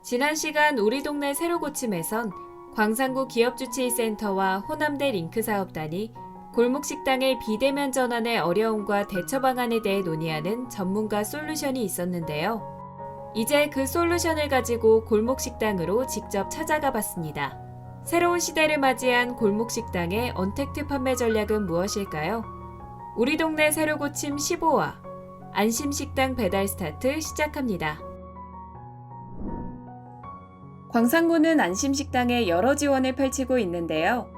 지난 시간 우리 동네 새로고침에선 광산구 기업주치의센터와 호남대 링크사업단이 골목식당의 비대면 전환의 어려움과 대처 방안에 대해 논의하는 전문가 솔루션이 있었는데요. 이제 그 솔루션을 가지고 골목식당으로 직접 찾아가 봤습니다. 새로운 시대를 맞이한 골목식당의 언택트 판매 전략은 무엇일까요? 우리 동네 새로고침 15화 안심식당 배달 스타트 시작합니다. 광산구는 안심식당에 여러 지원을 펼치고 있는데요.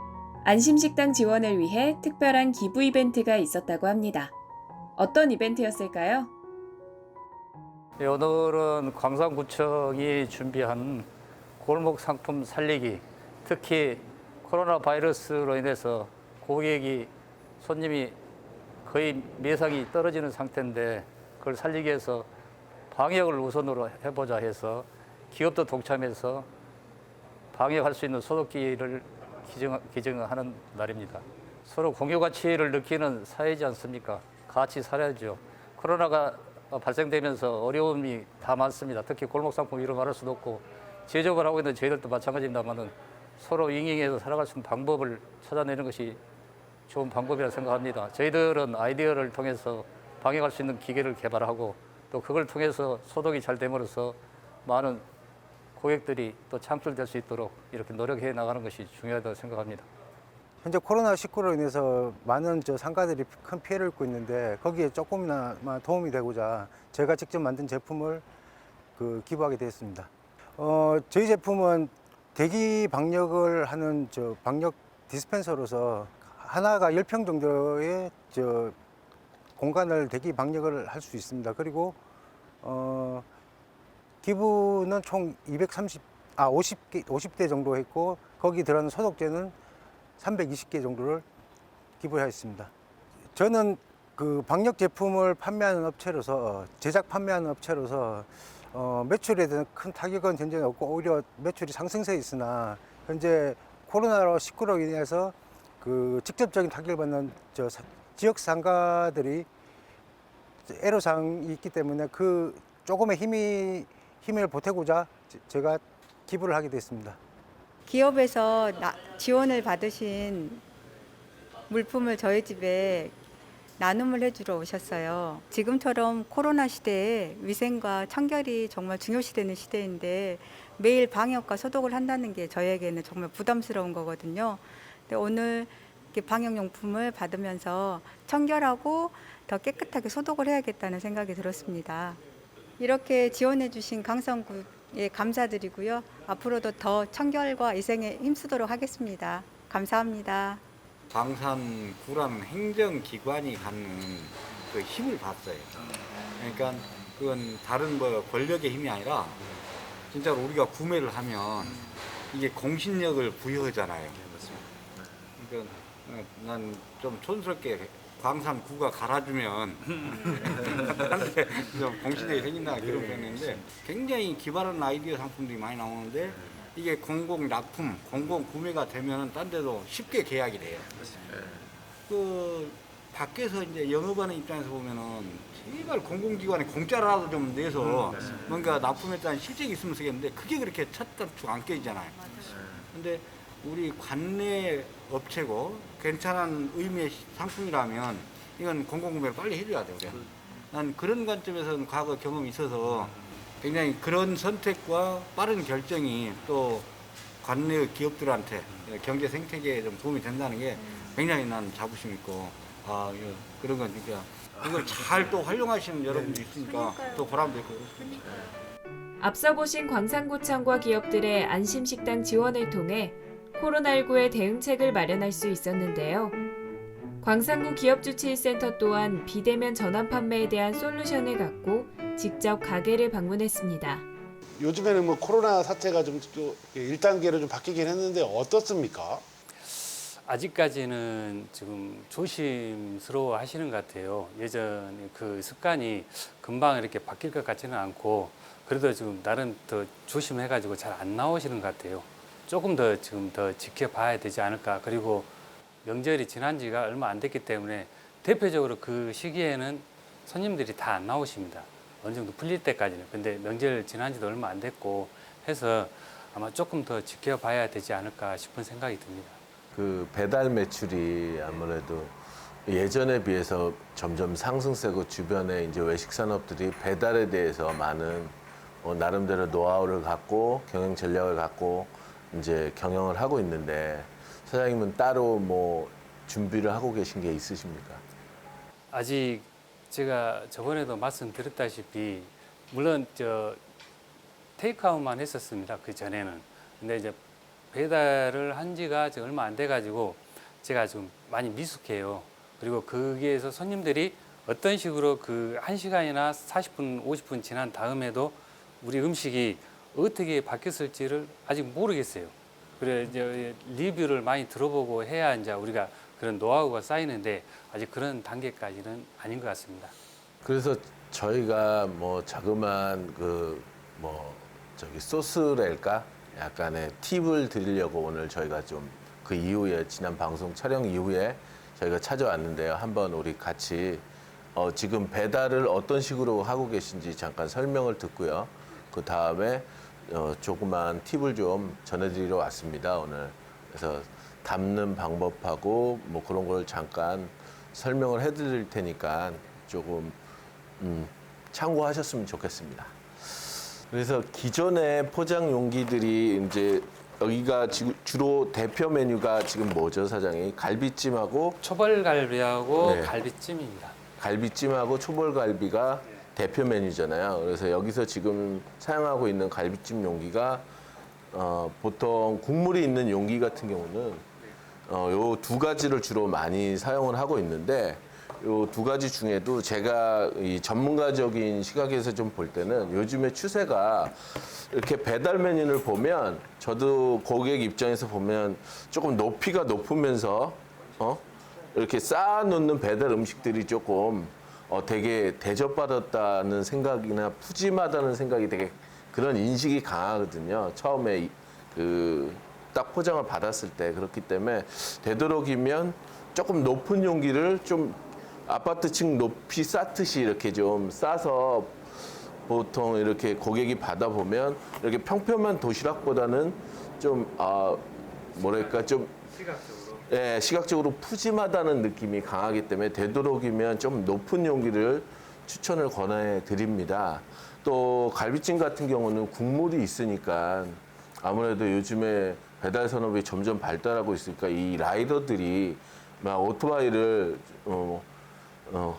안심식당 지원을 위해 특별한 기부 이벤트가 있었다고 합니다. 어떤 이벤트였을까요? 네, 오늘은 광산구청이 준비한 골목 상품 살리기, 특히 코로나 바이러스로 인해서 고객이 손님이 거의 매상이 떨어지는 상태인데 그걸 살리기 위해서 방역을 우선으로 해보자 해서 기업도 동참해서 방역할 수 있는 소독기를 기증하는 날입니다. 서로 공유 가치를 느끼는 사회지 않습니까? 같이 살아야죠. 코로나가 발생되면서 어려움이 다 많습니다. 특히 골목 상품 이런 말할 수도 없고 제조업을 하고 있는 저희들도 마찬가지입니다만은 서로 잉잉해서 살아갈 수 있는 방법을 찾아내는 것이 좋은 방법이라 생각합니다. 저희들은 아이디어를 통해서 방역할 수 있는 기계를 개발하고 또 그걸 통해서 소독이 잘 됨으로써 많은 고객들이 또 창출될 수 있도록 이렇게 노력해 나가는 것이 중요하다고 생각합니다. 현재 코로나19로 인해서 많은 상가들이 큰 피해를 입고 있는데 거기에 조금이나마 도움이 되고자 제가 직접 만든 제품을 기부하게 되었습니다. 저희 제품은 대기 방역을 하는 방역 디스펜서로서 하나가 10평 정도의 공간을 대기 방역을 할 수 있습니다. 그리고 기부는 총 50대 정도 했고 거기 들어가는 소독제는 320개 정도를 기부하였습니다. 저는 방역 제품을 판매하는 업체로서 제작 판매하는 업체로서 매출에 대한 큰 타격은 현재 없고 오히려 매출이 상승세에 있으나 현재 코로나19로 인해서 직접적인 타격을 받는 지역 상가들이 애로사항이 있기 때문에 조금의 힘을 보태고자 제가 기부를 하게 됐습니다. 기업에서 지원을 받으신 물품을 저희 집에 나눔을 해주러 오셨어요. 지금처럼 코로나 시대에 위생과 청결이 정말 중요시되는 시대인데 매일 방역과 소독을 한다는 게 저희에게는 정말 부담스러운 거거든요. 근데 오늘 이렇게 방역용품을 받으면서 청결하고 더 깨끗하게 소독을 해야겠다는 생각이 들었습니다. 이렇게 지원해 주신 광산구에 감사드리고요. 앞으로도 더 청결과 위생에 힘쓰도록 하겠습니다. 감사합니다. 광산구라는 행정기관이 갖는 그 힘을 봤어요. 그러니까 그건 다른 권력의 힘이 아니라 진짜로 우리가 구매를 하면 이게 공신력을 부여하잖아요. 그러니까 난 좀 촌스럽게 광산구가 갈아주면 한테 좀 공신력이 생긴다 그런 편인데 굉장히 기발한 아이디어 상품들이 많이 나오는데 이게 공공 납품, 공공 구매가 되면 딴 데도 쉽게 계약이 돼요. 밖에서 이제 영업하는 입장에서 보면은 제발 공공기관에 공짜라도 좀 내서 뭔가 납품했다는 실적이 있으면 쓰겠는데 그게 그렇게 찻단추 안 껴있잖아요. 근데 우리 관내 업체고 괜찮은 의미의 상품이라면 이건 공공구매를 빨리 해줘야 돼요. 난 그런 관점에서는 과거 경험이 있어서 굉장히 그런 선택과 빠른 결정이 또 관내 기업들한테 경제 생태계에 좀 도움이 된다는 게 굉장히 난 자부심 있고 그런 건 진짜 이걸 잘 또 활용하시는 여러분들이 있으니까 또 보람도 있고 그렇습니다. 앞서 보신 광산구청과 기업들의 안심식당 지원을 통해 코로나19의 대응책을 마련할 수 있었는데요. 광산구 기업주치의센터 또한 비대면 전환 판매에 대한 솔루션을 갖고 직접 가게를 방문했습니다. 요즘에는 코로나 사태가 좀 1단계로 좀 바뀌긴 했는데 어떻습니까? 아직까지는 지금 조심스러워 하시는 것 같아요. 예전 그 습관이 금방 이렇게 바뀔 것 같지는 않고 그래도 지금 나름 더 조심해가지고 잘 안 나오시는 것 같아요. 조금 더 지금 더 지켜봐야 되지 않을까. 그리고 명절이 지난 지가 얼마 안 됐기 때문에 대표적으로 그 시기에는 손님들이 다 안 나오십니다. 어느 정도 풀릴 때까지는. 근데 명절 지난 지도 얼마 안 됐고 해서 아마 조금 더 지켜봐야 되지 않을까 싶은 생각이 듭니다. 그 배달 매출이 아무래도 예전에 비해서 점점 상승세고 주변에 이제 외식 산업들이 배달에 대해서 많은 나름대로 노하우를 갖고 경영 전략을 갖고 이제 경영을 하고 있는데 사장님은 따로 뭐 준비를 하고 계신 게 있으십니까? 아직 제가 저번에도 말씀드렸다시피 물론 테이크아웃만 했었습니다. 그 전에는. 근데 이제 배달을 한 지가 지금 얼마 안 돼가지고 제가 좀 많이 미숙해요. 그리고 거기에서 손님들이 어떤 식으로 그 1시간이나 40분, 50분 지난 다음에도 우리 음식이 어떻게 바뀌었을지를 아직 모르겠어요. 그래 이제 리뷰를 많이 들어보고 해야 이제 우리가 그런 노하우가 쌓이는데 아직 그런 단계까지는 아닌 것 같습니다. 그래서 저희가 뭐 자그마한 소스랄까 약간의 팁을 드리려고 오늘 저희가 좀 그 이후에 지난 방송 촬영 이후에 저희가 찾아왔는데요. 한번 우리 같이 지금 배달을 어떤 식으로 하고 계신지 잠깐 설명을 듣고요. 그 다음에 조그만 팁을 좀 전해드리러 왔습니다. 오늘 그래서 담는 방법하고 뭐 그런 걸 잠깐 설명을 해드릴 테니까 조금 참고하셨으면 좋겠습니다. 그래서 기존의 포장 용기들이 이제 여기가 지금 주로 대표 메뉴가 지금 뭐죠, 사장님? 갈비찜하고 초벌갈비하고 네. 갈비찜입니다. 갈비찜하고 초벌갈비가 대표 메뉴잖아요. 그래서 여기서 지금 사용하고 있는 갈비찜 용기가 보통 국물이 있는 용기 같은 경우는 요 두 가지를 주로 많이 사용을 하고 있는데 요 두 가지 중에도 제가 이 전문가적인 시각에서 좀 볼 때는 요즘에 추세가 이렇게 배달 메뉴를 보면 저도 고객 입장에서 보면 조금 높이가 높으면서 이렇게 쌓아놓는 배달 음식들이 조금 되게 대접받았다는 생각이나 푸짐하다는 생각이 되게 그런 인식이 강하거든요. 처음에 딱 포장을 받았을 때 그렇기 때문에 되도록이면 조금 높은 용기를 좀 아파트층 높이 쌓듯이 이렇게 좀 싸서 보통 이렇게 고객이 받아보면 이렇게 평평한 도시락보다는 좀 뭐랄까 좀 예, 시각적으로 푸짐하다는 느낌이 강하기 때문에 되도록이면 좀 높은 용기를 추천을 권해 드립니다. 또 갈비찜 같은 경우는 국물이 있으니까 아무래도 요즘에 배달 산업이 점점 발달하고 있으니까 이 라이더들이 막 오토바이를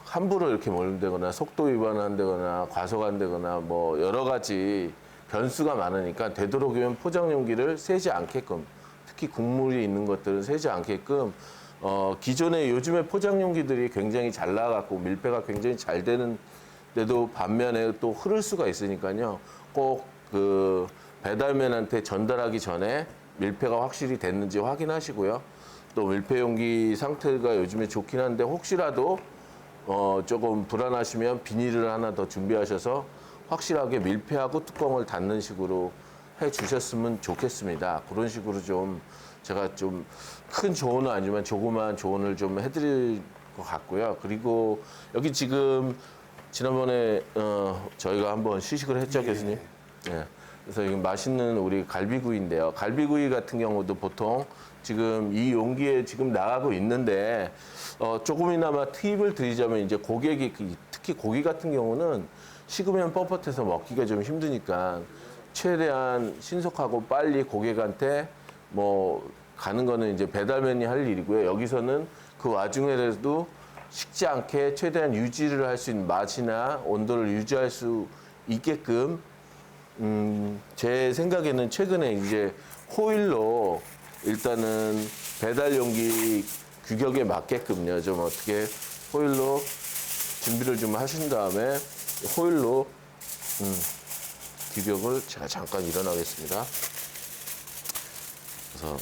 함부로 이렇게 몰다거나 속도 위반한다거나 과속한다거나 뭐 여러 가지 변수가 많으니까 되도록이면 포장 용기를 세지 않게끔 특히 국물이 있는 것들은 세지 않게끔 기존에 요즘에 포장 용기들이 굉장히 잘 나가고 밀폐가 굉장히 잘 되는데도 반면에 또 흐를 수가 있으니까요. 꼭 그 배달맨한테 전달하기 전에 밀폐가 확실히 됐는지 확인하시고요. 또 밀폐 용기 상태가 요즘에 좋긴 한데 혹시라도 조금 불안하시면 비닐을 하나 더 준비하셔서 확실하게 밀폐하고 뚜껑을 닫는 식으로 해 주셨으면 좋겠습니다. 그런 식으로 좀 제가 좀 큰 조언은 아니지만 조그만 조언을 좀 해드릴 것 같고요. 그리고 여기 지금 지난번에 저희가 한번 시식을 했죠, 교수님? 네. 그래서 이거 맛있는 우리 갈비구이인데요. 갈비구이 같은 경우도 보통 지금 이 용기에 지금 나가고 있는데 조금이나마 팁을 드리자면 이제 고객이 특히 고기 같은 경우는 식으면 뻣뻣해서 먹기가 좀 힘드니까 최대한 신속하고 빨리 고객한테 뭐 가는 거는 이제 배달맨이 할 일이고요. 여기서는 그 와중에라도 식지 않게 최대한 유지를 할 수 있는 맛이나 온도를 유지할 수 있게끔 제 생각에는 최근에 이제 호일로 일단은 배달 용기 규격에 맞게끔요. 좀 어떻게 호일로 준비를 좀 하신 다음에 호일로 규격을 제가 잠깐 일어나겠습니다. 그래서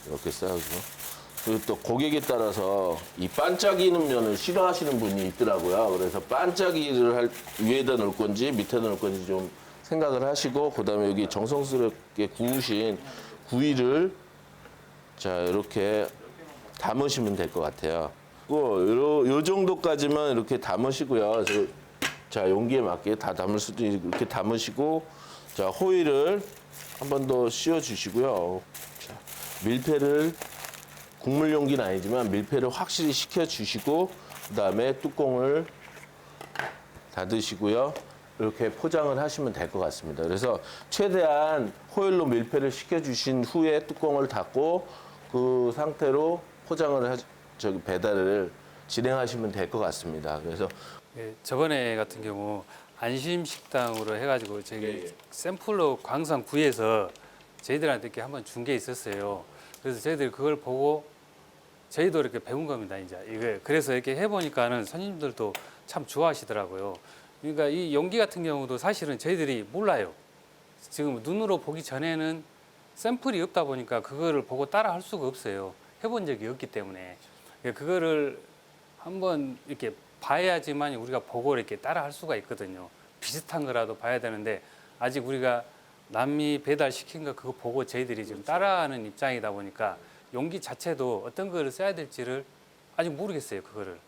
이렇게 쌓아주고 그리고 또 고객에 따라서 이 반짝이는 면을 싫어하시는 분이 있더라고요. 그래서 반짝이를 위에다 놓을 건지 밑에다 놓을 건지 좀 생각을 하시고 그다음에 여기 정성스럽게 구우신 구이를 자 이렇게 담으시면 될 것 같아요. 요 정도까지만 이렇게 담으시고요. 자 용기에 맞게 다 담을 수도 있고 이렇게 담으시고 자 호일을 한 번 더 씌워 주시고요. 자, 밀폐를 국물 용기는 아니지만 밀폐를 확실히 시켜 주시고 그다음에 뚜껑을 닫으시고요. 이렇게 포장을 하시면 될 것 같습니다. 그래서 최대한 호일로 밀폐를 시켜 주신 후에 뚜껑을 닫고 그 상태로 포장을 배달을 진행하시면 될 것 같습니다. 그래서 예, 저번에 같은 경우 안심식당으로 해가지고 저기 샘플로 광산구에서 저희들한테 이렇게 한번 준 게 있었어요. 그래서 저희들이 그걸 보고 저희도 이렇게 배운 겁니다. 이제 이게 그래서 이렇게 해보니까는 손님들도 참 좋아하시더라고요. 그러니까 이 용기 같은 경우도 사실은 저희들이 몰라요. 지금 눈으로 보기 전에는 샘플이 없다 보니까 그거를 보고 따라 할 수가 없어요. 해본 적이 없기 때문에 그거를 한번 이렇게 봐야지만 우리가 보고 이렇게 따라 할 수가 있거든요. 비슷한 거라도 봐야 되는데 아직 우리가 남이 배달시킨 거 그거 보고 저희들이 지금 따라하는 입장이다 보니까 용기 자체도 어떤 거를 써야 될지를 아직 모르겠어요. 그거를.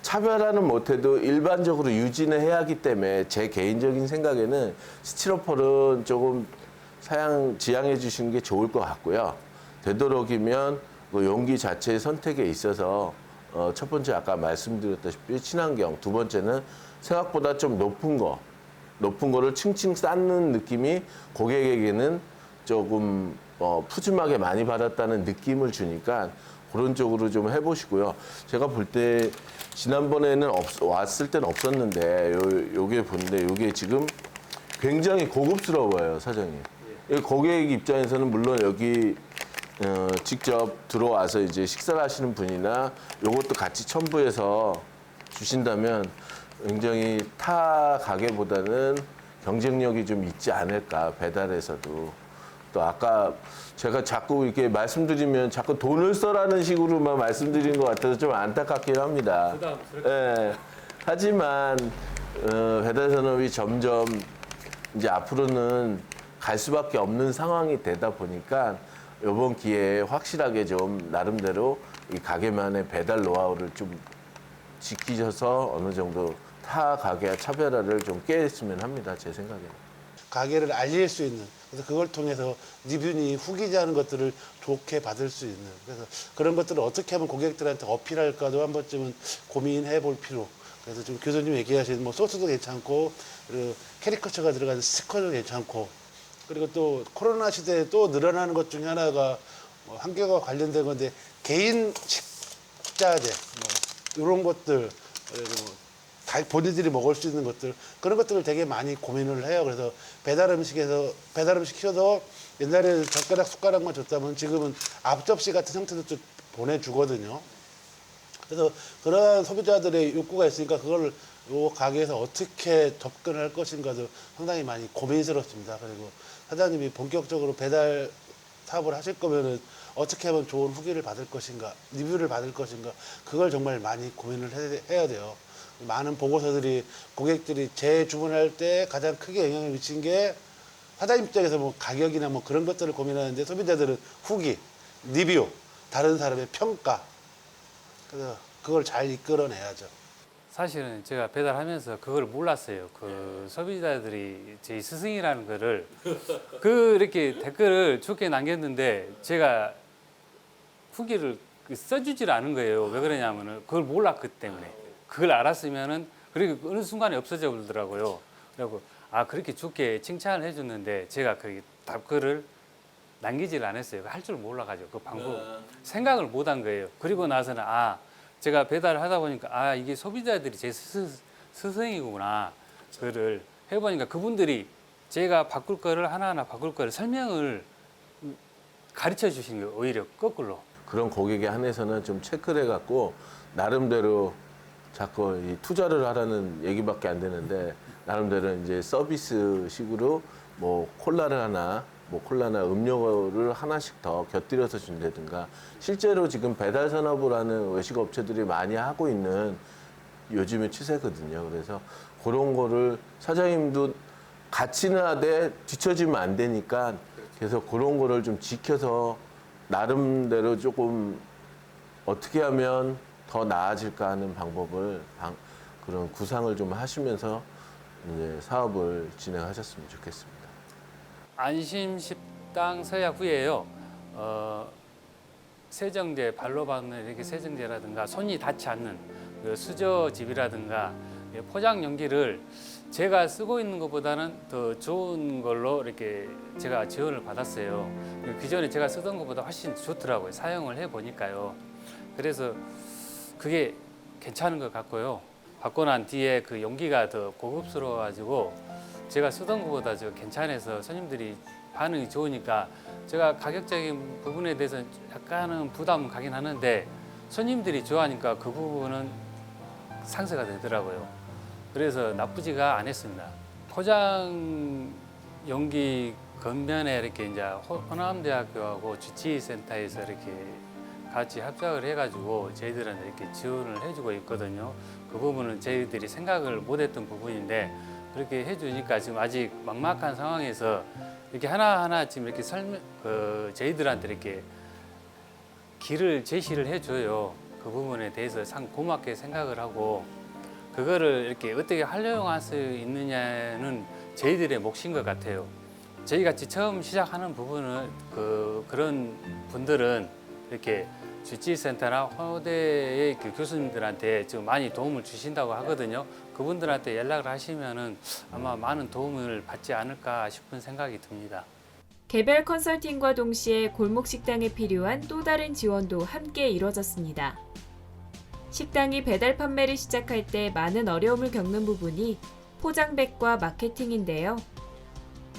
차별화는 못해도 일반적으로 유지는 해야 하기 때문에 제 개인적인 생각에는 스티로폼은 조금 지양해 주시는 게 좋을 것 같고요. 되도록이면 그 용기 자체의 선택에 있어서 첫 번째 아까 말씀드렸다시피 친환경, 두 번째는 생각보다 좀 높은 거를 층층 쌓는 느낌이 고객에게는 조금 푸짐하게 많이 받았다는 느낌을 주니까 그런 쪽으로 좀 해보시고요. 제가 볼 때 지난번에는 왔을 때는 없었는데 요게 보는데 요게 지금 굉장히 고급스러워요, 사장님. 고객 입장에서는 물론 여기 직접 들어와서 이제 식사를 하시는 분이나 요것도 같이 첨부해서 주신다면 굉장히 타 가게보다는 경쟁력이 좀 있지 않을까, 배달에서도. 또 아까 제가 자꾸 이렇게 말씀드리면 자꾸 돈을 써라는 식으로만 말씀드리는 것 같아서 좀 안타깝긴 합니다. 예. 하지만 배달 산업이 점점 이제 앞으로는 갈 수밖에 없는 상황이 되다 보니까 이번 기회에 확실하게 좀 나름대로 이 가게만의 배달 노하우를 좀 지키셔서 어느 정도 타 가게와 차별화를 좀 깨했으면 합니다. 제 생각에는. 가게를 알릴 수 있는, 그래서 그걸 통해서 리뷰니 후기자는 것들을 좋게 받을 수 있는, 그래서 그런 것들을 어떻게 하면 고객들한테 어필할까도 한 번쯤은 고민해 볼 필요. 그래서 지금 교수님 얘기하신 뭐 소스도 괜찮고, 그리고 캐리커처가 들어간 스티커도 괜찮고, 그리고 또 코로나 시대에 또 늘어나는 것 중에 하나가 환경과 관련된 건데 개인 식자재 뭐 이런 것들, 그리고 다 본인들이 먹을 수 있는 것들, 그런 것들을 되게 많이 고민을 해요. 그래서 배달 음식 시켜서 옛날에 젓가락 숟가락만 줬다면 지금은 앞접시 같은 형태도 좀 보내주거든요. 그래서 그러한 소비자들의 욕구가 있으니까 그걸 요 가게에서 어떻게 접근할 것인가도 상당히 많이 고민스럽습니다. 그리고 사장님이 본격적으로 배달 사업을 하실 거면은 어떻게 하면 좋은 후기를 받을 것인가, 리뷰를 받을 것인가, 그걸 정말 많이 고민을 해야 돼요. 많은 보고서들이 고객들이 재주문할 때 가장 크게 영향을 미친 게 사장님 입장에서 뭐 가격이나 뭐 그런 것들을 고민하는데 소비자들은 후기, 리뷰, 다른 사람의 평가, 그래서 그걸 잘 이끌어내야죠. 사실은 제가 배달하면서 그걸 몰랐어요. 그 소비자들이 제 스승이라는 거를 이렇게 댓글을 좋게 남겼는데 제가 후기를 써주질 않은 거예요. 왜 그러냐면은 그걸 몰랐기 때문에. 그걸 알았으면은 그리고 어느 순간에 없어져 버리더라고요. 그리고 그렇게 좋게 칭찬을 해줬는데 제가 그 답글을 남기질 않았어요. 할 줄 몰라가지고 그 방법 생각을 못 한 거예요. 그리고 나서는 제가 배달을 하다 보니까 이게 소비자들이 제 스승이구나. 그거를 해보니까 그분들이 제가 바꿀 거를 하나하나 바꿀 거를 설명을 가르쳐 주신 거예요. 오히려 거꾸로. 그런 고객에 한해서는 좀 체크를 해갖고 나름대로 자꾸 이 투자를 하라는 얘기밖에 안 되는데 나름대로 이제 서비스식으로 뭐 콜라나 음료를 하나씩 더 곁들여서 준다든가 실제로 지금 배달 산업을 하는 외식 업체들이 많이 하고 있는 요즘의 추세거든요. 그래서 그런 거를 사장님도 같이는 하되 뒤처지면 안 되니까 그래서 그런 거를 좀 지켜서 나름대로 조금 어떻게 하면 더 나아질까 하는 방법을 그런 구상을 좀 하시면서 이제 사업을 진행하셨으면 좋겠습니다. 안심식당 서약 후에요. 세정제, 발로 박는 이렇게 세정제라든가 손이 닿지 않는 그 수저집이라든가 포장 용기를 제가 쓰고 있는 것보다는 더 좋은 걸로 이렇게 제가 지원을 받았어요. 기존에 제가 쓰던 것보다 훨씬 좋더라고요. 사용을 해 보니까요. 그래서 그게 괜찮은 것 같고요. 받고 난 뒤에 그 용기가 더 고급스러워가지고 제가 쓰던 것보다 저 괜찮아서 손님들이 반응이 좋으니까 제가 가격적인 부분에 대해서 약간은 부담은 가긴 하는데 손님들이 좋아하니까 그 부분은 상쇄가 되더라고요. 그래서 나쁘지가 않았습니다. 포장 용기 겉면에 이렇게 이제 호남대학교하고 주치센터에서 이렇게 같이 협작을 해가지고 저희들한테 이렇게 지원을 해주고 있거든요. 그 부분은 저희들이 생각을 못했던 부분인데 그렇게 해주니까 지금 아직 막막한 상황에서 이렇게 하나하나 지금 이렇게 저희들한테 이렇게 길을 제시를 해줘요. 그 부분에 대해서 상 고맙게 생각을 하고 그거를 이렇게 어떻게 활용할 수 있느냐는 저희들의 몫인 것 같아요. 저희 같이 처음 시작하는 부분은 그런 분들은 이렇게 주치센터나 호대의 그 교수님들한테 지금 많이 도움을 주신다고 하거든요. 그분들한테 연락을 하시면은 아마 많은 도움을 받지 않을까 싶은 생각이 듭니다. 개별 컨설팅과 동시에 골목 식당에 필요한 또 다른 지원도 함께 이뤄졌습니다. 식당이 배달 판매를 시작할 때 많은 어려움을 겪는 부분이 포장백과 마케팅인데요.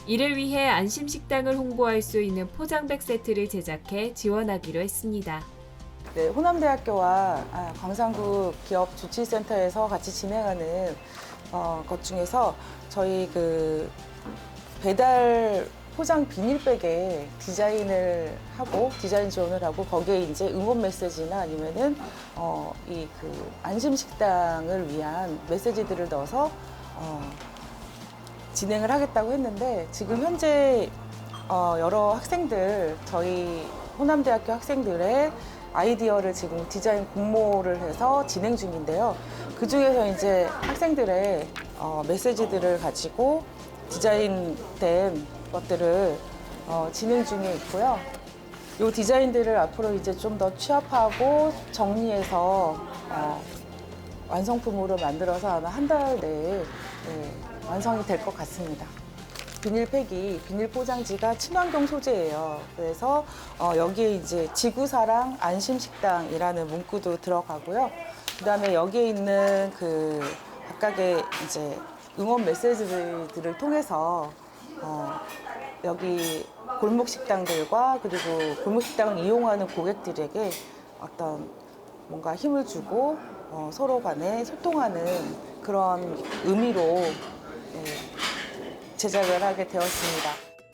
이를 위해 안심식당을 홍보할 수 있는 포장백 세트를 제작해 지원하기로 했습니다. 네, 호남대학교와 광산구 기업주치센터에서 같이 진행하는 것 중에서 저희 그 배달 포장 비닐백에 디자인을 하고 디자인 지원을 하고 거기에 이제 응원 메시지나 아니면은 이 그 안심식당을 위한 메시지들을 넣어서 진행을 하겠다고 했는데 지금 현재 여러 학생들 저희 호남대학교 학생들의 아이디어를 지금 디자인 공모를 해서 진행 중인데요. 그 중에서 이제 학생들의 메시지들을 가지고 디자인된 것들을 진행 중에 있고요. 이 디자인들을 앞으로 이제 좀 더 취합하고 정리해서 완성품으로 만들어서 아마 한 달 내에 완성이 될 것 같습니다. 비닐팩이 비닐 포장지가 친환경 소재예요. 그래서 여기에 이제 지구사랑 안심식당이라는 문구도 들어가고요. 그다음에 여기에 있는 그 각각의 이제 응원 메시지들을 통해서 여기 골목 식당들과 그리고 골목 식당을 이용하는 고객들에게 어떤 뭔가 힘을 주고 서로 간에 소통하는 그런 의미로 제작을 하게 되었습니다.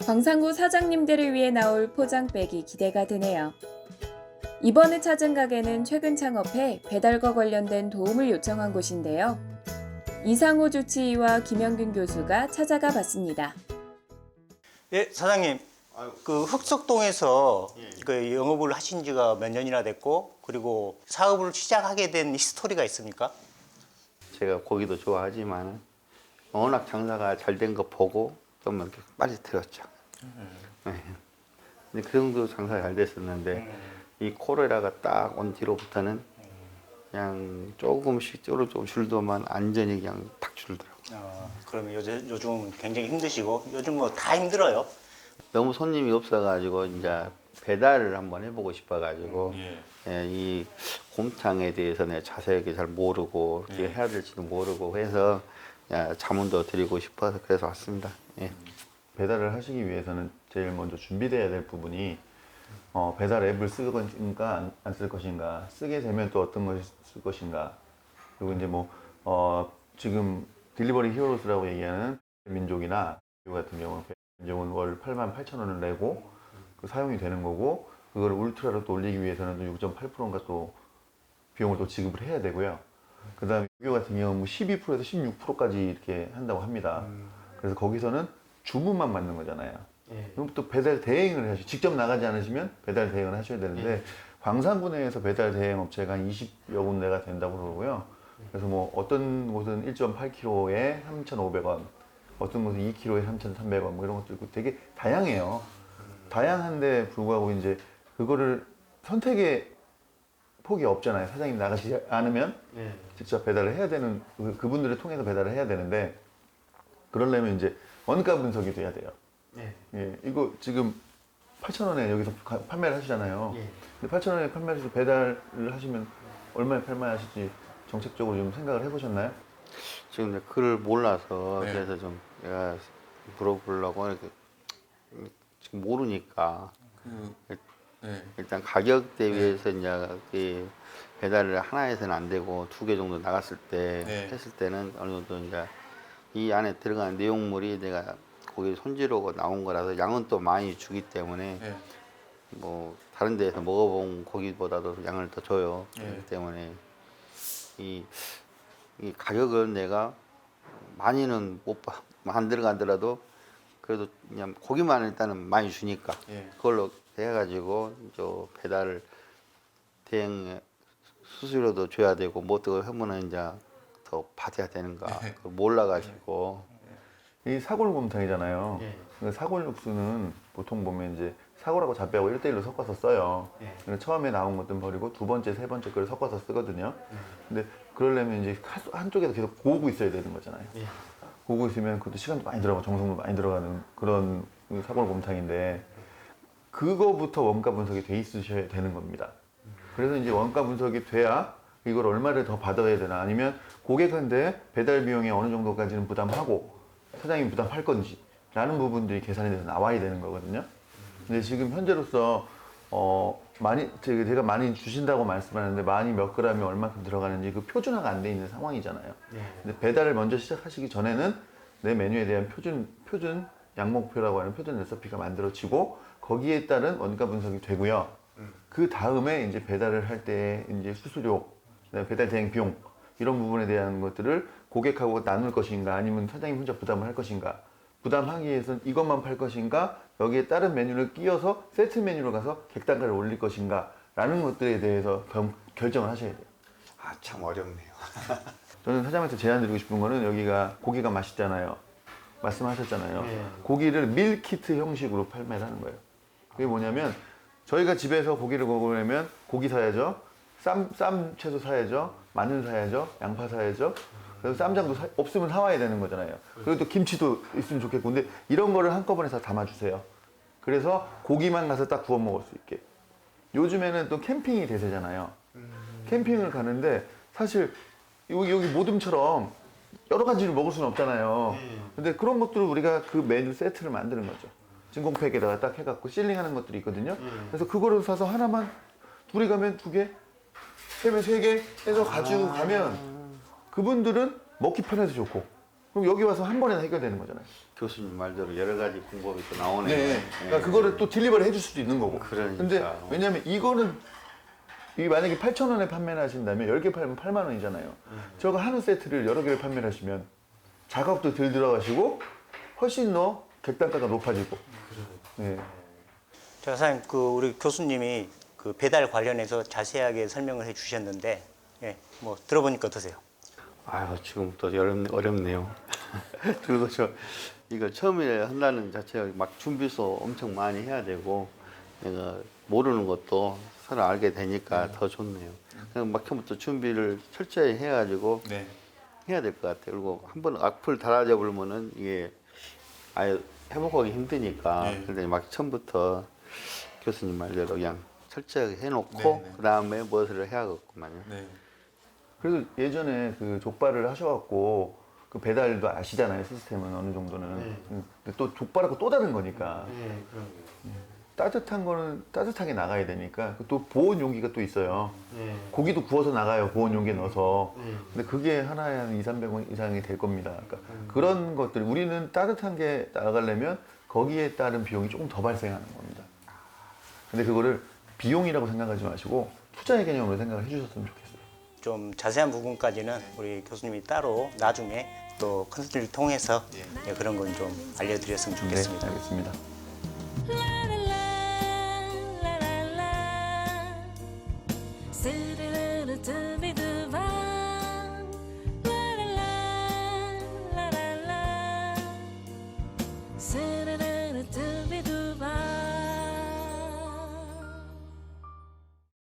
광산구 사장님들을 위해 나올 포장백이 기대가 되네요. 이번에 찾은 가게는 최근 창업해 배달과 관련된 도움을 요청한 곳인데요. 이상호 주치의와 김영균 교수가 찾아가 봤습니다. 예, 사장님. 그 흑석동에서 그 영업을 하신 지가 몇 년이나 됐고, 그리고 사업을 시작하게 된 스토리가 있습니까? 제가 고기도 좋아하지만 워낙 장사가 잘 된 거 보고 좀 이렇게 빨리 들었죠. 네. 근데 그 정도 장사가 잘 됐었는데 이 코로나가 딱 온 뒤로부터는 그냥 조금씩 조금 줄더만 안전히 그냥 탁 줄더라고요. 그러면 요즘 굉장히 힘드시고 요즘 뭐 다 힘들어요. 너무 손님이 없어가지고 이제 배달을 한번 해보고 싶어가지고 이 곰탕에 대해서는 자세하게 잘 모르고 어떻게 해야 될지도 모르고 해서 자문도 드리고 싶어서 그래서 왔습니다. 예. 배달을 하시기 위해서는 제일 먼저 준비돼야 될 부분이 배달 앱을 쓸 것인가 안 쓸 것인가, 쓰게 되면 또 어떤 것을 쓸 것인가, 그리고 이제 지금 딜리버리 히어로스라고 얘기하는 민족이나 같은 경우는 민족은 월 88,000원을 내고 그 사용이 되는 거고, 그걸 울트라로 또 올리기 위해서는 또 6.8%인가 또 비용을 또 지급을 해야 되고요. 그 다음에 유교 같은 경우는 12%에서 16%까지 이렇게 한다고 합니다. 그래서 거기서는 주문만 받는 거잖아요. 그럼 또 배달 대행을 하시, 직접 나가지 않으시면 배달 대행을 하셔야 되는데 광산구 내에서 배달 대행 업체가 한 20여 군데가 된다고 그러고요. 그래서 어떤 곳은 1.8kg에 3,500원, 어떤 것은 2kg에 3,300원 뭐 이런 것도 있고 되게 다양해요. 다양한데 불구하고 이제 그거를 선택의 폭이 없잖아요. 사장님 나가시지 않으면 직접 배달을 해야 되는, 그분들을 통해서 배달을 해야 되는데, 그러려면 이제 원가 분석이 돼야 돼요. 예, 이거 지금 8,000원에 여기서 판매를 하시잖아요. 근데 8,000원에 판매하셔서 배달을 하시면 얼마에 판매하실지 정책적으로 좀 생각을 해보셨나요? 지금 내가 그걸 몰라서 그래서 좀 내가 물어보려고 이렇게 지금 모르니까 일단 가격 대비해서 이제 그 배달을 하나에서는 안 되고 2개 정도 나갔을 때 했을 때는 어느 정도 이제 이 안에 들어가는 내용물이 내가 고기 손질하고 나온 거라서 양은 또 많이 주기 때문에 뭐 다른 데에서 먹어본 고기보다도 양을 더 줘요. 그렇기 때문에 이 가격은 내가 많이는 안 들어가더라도 그래도 그냥 고기만 일단은 많이 주니까 그걸로 해가지고 저 배달을 대행 수수료도 줘야 되고 뭐 또 하면은 이제 더 받아야 되는가 그걸 몰라가지고 이 사골곰탕이잖아요. 사골 육수는 보통 보면 이제 사골하고 잡배하고 1대1로 섞어서 써요. 그래서 처음에 나온 것들 버리고 두 번째, 세 번째 걸 섞어서 쓰거든요. 근데 그러려면 이제 한쪽에서 계속 고우고 있어야 되는 거잖아요. 고우고 있으면 그것도 시간도 많이 들어가고 정성도 많이 들어가는 그런 사골곰탕인데 그거부터 원가 분석이 돼 있으셔야 되는 겁니다. 그래서 이제 원가 분석이 돼야 이걸 얼마를 더 받아야 되나, 아니면 고객한테 배달 비용이 어느 정도까지는 부담하고 사장님이 부담할 건지 라는 부분들이 계산이 돼서 나와야 되는 거거든요. 근데 지금 현재로서 많이 제가 많이 주신다고 말씀하는데 많이 몇 그램이 얼마큼 들어가는지 그 표준화가 안 돼 있는 상황이잖아요. 근데 배달을 먼저 시작하시기 전에는 내 메뉴에 대한 표준 양목표라고 하는 표준 레시피가 만들어지고 거기에 따른 원가 분석이 되고요. 그 다음에 이제 배달을 할 때 이제 수수료, 배달 대행 비용 이런 부분에 대한 것들을 고객하고 나눌 것인가, 아니면 사장님 혼자 부담을 할 것인가, 부담하기 위해서는 이것만 팔 것인가, 여기에 다른 메뉴를 끼워서 세트 메뉴로 가서 객단가를 올릴 것인가 라는 것들에 대해서 결정을 하셔야 돼요. 아, 참 어렵네요. 저는 사장님한테 제안드리고 싶은 거는, 여기가 고기가 맛있잖아요. 말씀하셨잖아요. 고기를 밀키트 형식으로 판매를 하는 거예요. 그게 뭐냐면 저희가 집에서 고기를 먹으려면 고기 사야죠, 쌈 채소 사야죠, 마늘 사야죠, 양파 사야죠. 그래서 쌈장도 없으면 사와야 되는 거잖아요. 그리고 또 김치도 있으면 좋겠고. 근데 이런 거를 한꺼번에 다 담아주세요. 그래서 고기만 가서 딱 구워 먹을 수 있게. 요즘에는 또 캠핑이 대세잖아요. 캠핑을 가는데 사실 여기 모듬처럼 여러 가지를 먹을 수는 없잖아요. 근데 그런 것들을 우리가 그 메뉴 세트를 만드는 거죠. 진공팩에다가 딱 해갖고 실링하는 것들이 있거든요. 그래서 그거를 사서 하나만, 둘이 가면 2개, 세면 3개 해서 가지고 가면 그분들은 먹기 편해서 좋고, 그럼 여기 와서 한 번에 해결되는 거잖아요. 교수님 말대로 여러 가지 방법이 또 나오네요. 네. 그러니까 그거를 또 딜리버리 해줄 수도 있는 거고. 그러니까. 근데 왜냐면 이거는 만약에 8,000원에 판매를 하신다면 10개 팔면 8만 원이잖아요. 저거 하는 세트를 여러 개를 판매를 하시면 작업도 덜 들어가시고 훨씬 더 객단가가 높아지고. 네. 자, 사장님, 우리 교수님이 그 배달 관련해서 자세하게 설명을 해 주셨는데, 뭐 들어보니까 어떠세요? 아유, 지금부터 어렵네요. 그리고 이거 처음에 한다는 자체가 막 준비서 엄청 많이 해야 되고, 내가 모르는 것도 서로 알게 되니까 더 좋네요. 그냥 막 처음부터 준비를 철저히 해가지고 해야 될 것 같아요. 그리고 한번 악플 달아져 버리면은 이게 아예 회복하기 힘드니까. 근데 막 처음부터 교수님 말대로 그냥 철저하게 해놓고 그 다음에 무엇을 해야겠구만요. 그래도 예전에 그 족발을 하셔갖고 그 배달도 아시잖아요, 시스템은 어느 정도는. 근데 또 족발하고 또 다른 거니까. 따뜻한 거는 따뜻하게 나가야 되니까 또 보온 용기가 또 있어요. 고기도 구워서 나가요, 보온 용기에 넣어서. 근데 그게 하나에 한 200~300원 이상이 될 겁니다. 그러니까 그런 것들, 우리는 따뜻한 게 나가려면 거기에 따른 비용이 조금 더 발생하는 겁니다. 근데 그거를 비용이라고 생각하지 마시고 투자의 개념으로 생각을 해주셨으면 좋겠어요. 좀 자세한 부분까지는 우리 교수님이 따로 나중에 또 컨설팅을 통해서 그런 건 좀 알려드렸으면 좋겠습니다. 네, 알겠습니다. 스르르르 두비두